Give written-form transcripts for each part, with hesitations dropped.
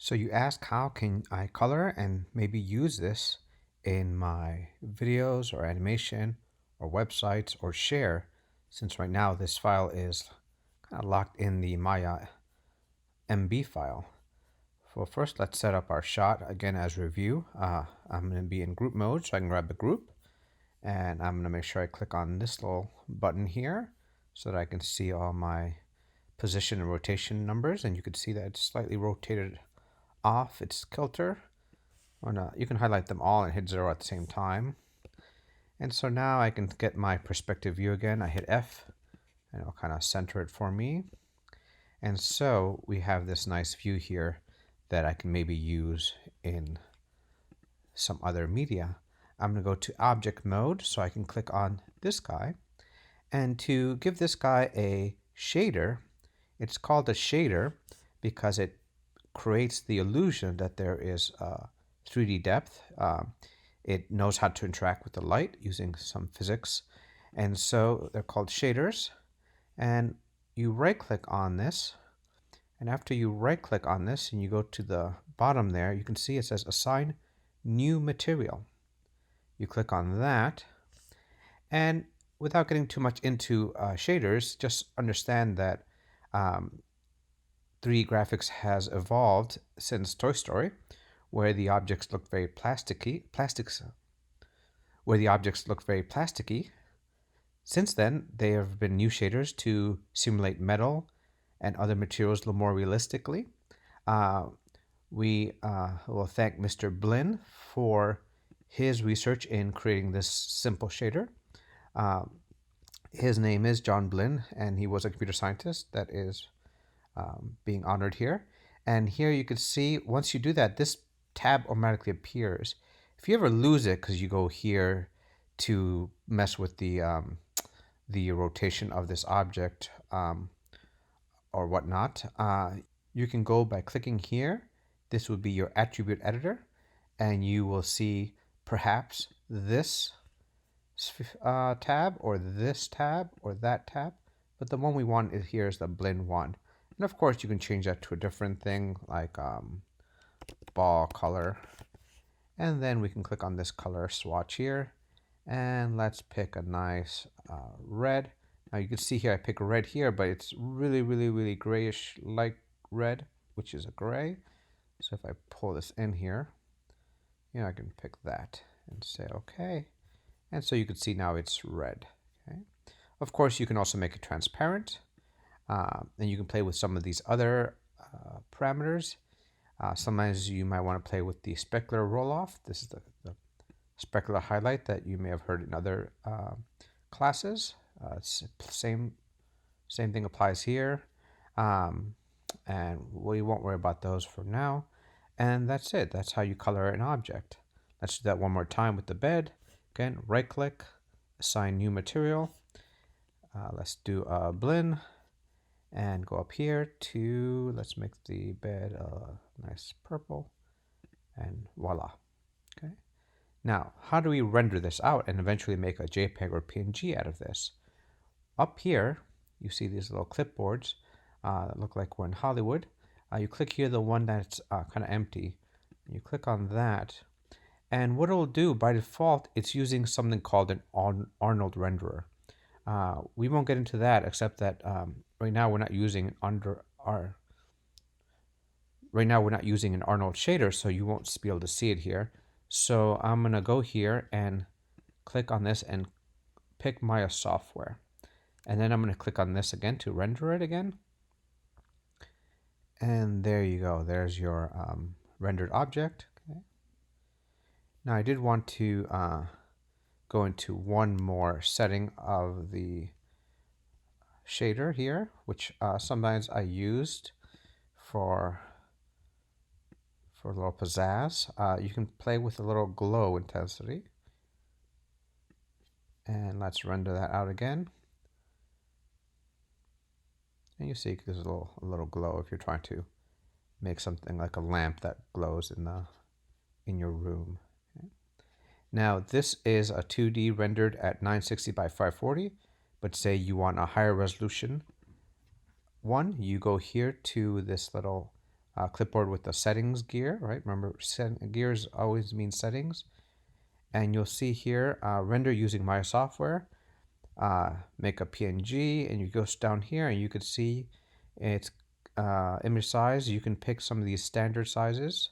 So you ask, how can I color and maybe use this in my videos or animation or websites or share, since right now this file is kind of locked in the Maya MB file. Well, first let's set up our shot again as review. I'm going to be in group mode, so I can grab the group, and I'm going to make sure I click on this little button here so that I can see all my position and rotation numbers, and you can see that it's slightly rotated off its kilter. You can highlight them all and hit 0 at the same time. And so now I can get my perspective view again. I hit F and it'll kind of center it for me. And so we have this nice view here that I can maybe use in some other media. I'm going to go to object mode so I can click on this guy. And to give this guy a shader, it's called a shader because it creates the illusion that there is 3D depth. It knows how to interact with the light using some physics. And so they're called shaders. And you right click on this. And after you right click on this and you go to the bottom there, you can see it says assign new material. You click on that. And without getting too much into shaders, just understand that 3D graphics has evolved since Toy Story, where the objects look very plasticky. Since then, there have been new shaders to simulate metal and other materials a little more realistically. We will thank Mr. Blinn for his research in creating this simple shader. His name is John Blinn, and he was a computer scientist that is being honored here. And here you can see, once you do that, this tab automatically appears. If you ever lose it because you go here to mess with the rotation of this object or whatnot, you can go by clicking here. This would be your attribute editor, and you will see perhaps this tab or this tab or that tab, but the one we want is here is the blend one. And of course you can change that to a different thing like ball color, and then we can click on this color swatch here, and let's pick a nice red. Now you can see here I pick red here, but it's really grayish light red, which is a gray. So if I pull this in here, I can pick that and say okay. And so you can see now it's red. Okay. Of course, you can also make it transparent, and you can play with some of these other parameters. Sometimes you might want to play with the specular roll-off. This is the specular highlight that you may have heard in other classes. Same thing applies here, and we won't worry about those for now. And that's it. That's how you color an object. Let's do that one more time with the bed. Again, right click, assign new material. Let's do a blend and go up here to, let's make the bed a nice purple, and voila. Okay. Now, how do we render this out and eventually make a JPEG or PNG out of this? Up here, you see these little clipboards that look like we're in Hollywood. You click here, the one that's kind of empty. You click on that. And what it'll do, by default, it's using something called an Arnold renderer. We won't get into that, except that right now we're not using an Arnold shader, so you won't be able to see it here. So I'm gonna go here and click on this and pick Maya software, and then I'm gonna click on this again to render it again. And there you go. There's your rendered object. Okay. Now I did want to go into one more setting of the shader here, which sometimes I used for a little pizzazz. You can play with a little glow intensity. And let's render that out again. And you see there's a little glow if you're trying to make something like a lamp that glows in your room. Okay. Now this is a 2D rendered at 960 by 540, but say you want a higher resolution one, you go here to this little clipboard with the settings gear, right? Remember, gears always mean settings. And you'll see here, render using Maya software, make a PNG, and you go down here and you can see its image size. You can pick some of these standard sizes,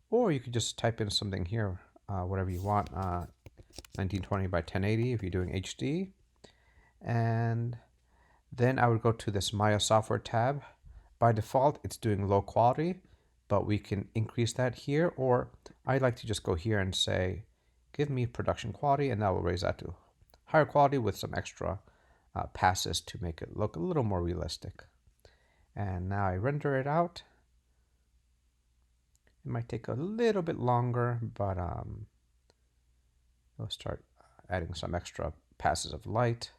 or you could just type in something here, whatever you want, 1920 by 1080 if you're doing HD. And then I would go to this Maya software tab. By default, it's doing low quality, but we can increase that here, or I'd like to just go here and say, give me production quality, and that will raise that to higher quality with some extra passes to make it look a little more realistic. And now I render it out. It might take a little bit longer, but we'll start adding some extra passes of light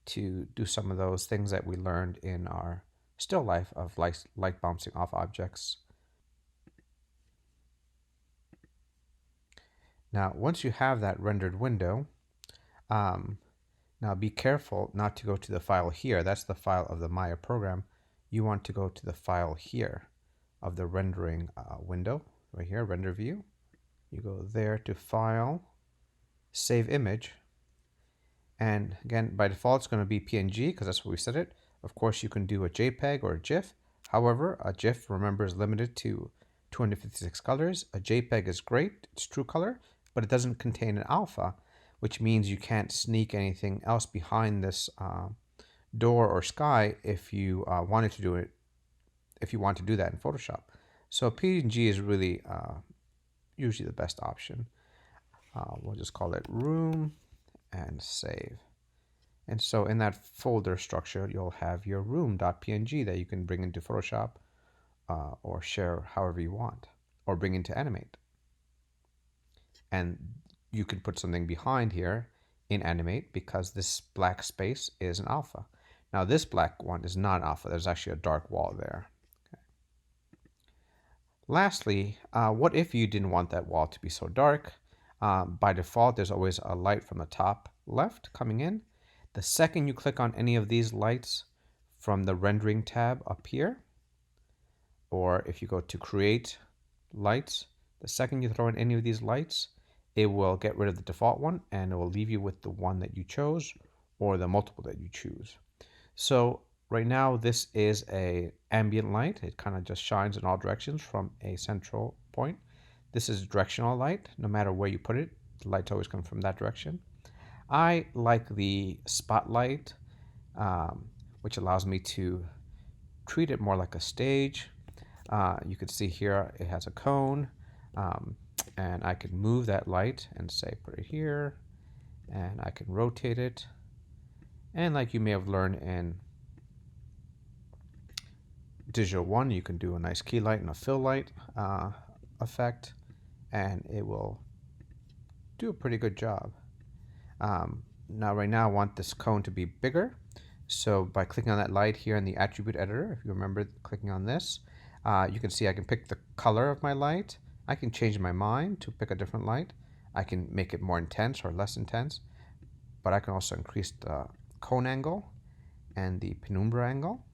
to do some of those things that we learned in our still life of light bouncing off objects. Now, once you have that rendered window, now be careful not to go to the file here. That's the file of the Maya program. You want to go to the file here of the rendering window, right here, render view. You go there to File, Save Image. And again, by default, it's going to be PNG because that's what we set it. Of course, you can do a JPEG or a GIF. However, a GIF, remember, is limited to 256 colors. A JPEG is great. It's true color, but it doesn't contain an alpha, which means you can't sneak anything else behind this door or sky if you wanted to do it, if you want to do that in Photoshop. So PNG is really usually the best option. We'll just call it room and save. And so in that folder structure, you'll have your room.png that you can bring into Photoshop or share however you want, or bring into Animate. And you can put something behind here in Animate because this black space is an alpha. Now this black one is not alpha. There's actually a dark wall there. Okay. Lastly, what if you didn't want that wall to be so dark? By default, there's always a light from the top left coming in. The second you click on any of these lights from the rendering tab up here, or if you go to create lights, the second you throw in any of these lights, it will get rid of the default one and it will leave you with the one that you chose or the multiple that you choose. So right now this is a ambient light. It kind of just shines in all directions from a central point. This is directional light. No matter where you put it, the light's always come from that direction. I like the spotlight, which allows me to treat it more like a stage. You can see here it has a cone, and I can move that light and say put it here, and I can rotate it. And like you may have learned in Digital 1, you can do a nice key light and a fill light effect, and it will do a pretty good job. Now right now I want this cone to be bigger, so by clicking on that light here in the attribute editor, if you remember clicking on this, you can see I can pick the color of my light. I can change my mind to pick a different light. I can make it more intense or less intense, but I can also increase the cone angle and the penumbra angle,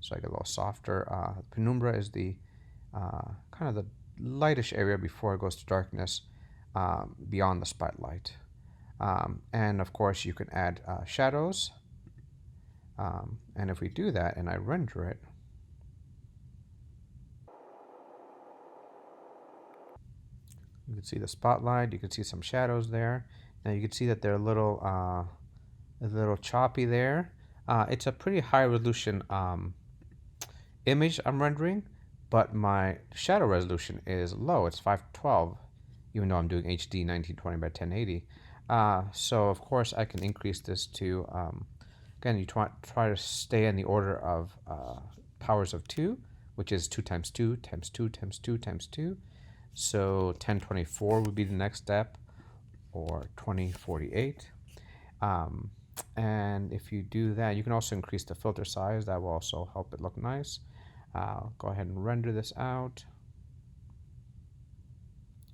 so I get a little softer. Penumbra is the kind of the lightish area before it goes to darkness beyond the spotlight. And of course you can add shadows, and if we do that and I render it, you can see the spotlight, you can see some shadows there. Now you can see that they're a little choppy there. It's a pretty high resolution image I'm rendering, but my shadow resolution is low. It's 512, even though I'm doing HD 1920 by 1080. So of course I can increase this to, again, you try to stay in the order of powers of 2, which is 2 times 2 times 2 times 2 times 2. So 1024 would be the next step, or 2048. And if you do that, you can also increase the filter size. That will also help it look nice. Go ahead and render this out,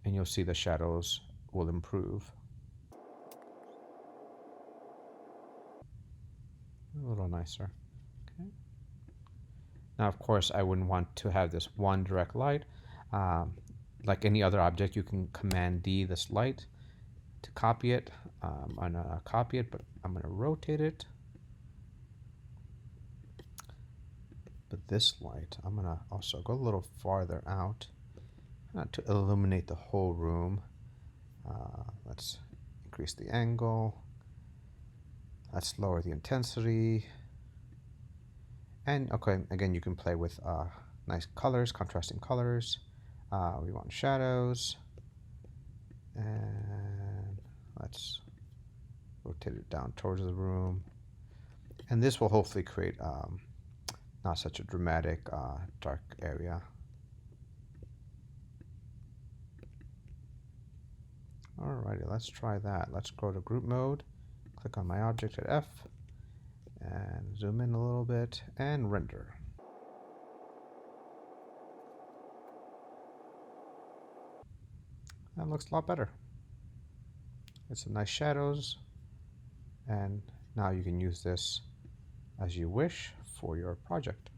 and you'll see the shadows will improve. A little nicer. Okay. Now, of course, I wouldn't want to have this one direct light. Like any other object, you can Command D this light to copy it. I'm gonna copy it, but I'm gonna rotate it. But this light, I'm gonna also go a little farther out to illuminate the whole room. Let's increase the angle. Let's lower the intensity. And okay, again, you can play with nice colors, contrasting colors. We want shadows. And let's rotate it down towards the room. And this will hopefully create not such a dramatic dark area. Alrighty, let's try that. Let's go to group mode, click on my object at F, and zoom in a little bit, and render. That looks a lot better. It's some nice shadows, and now you can use this as you wish for your project.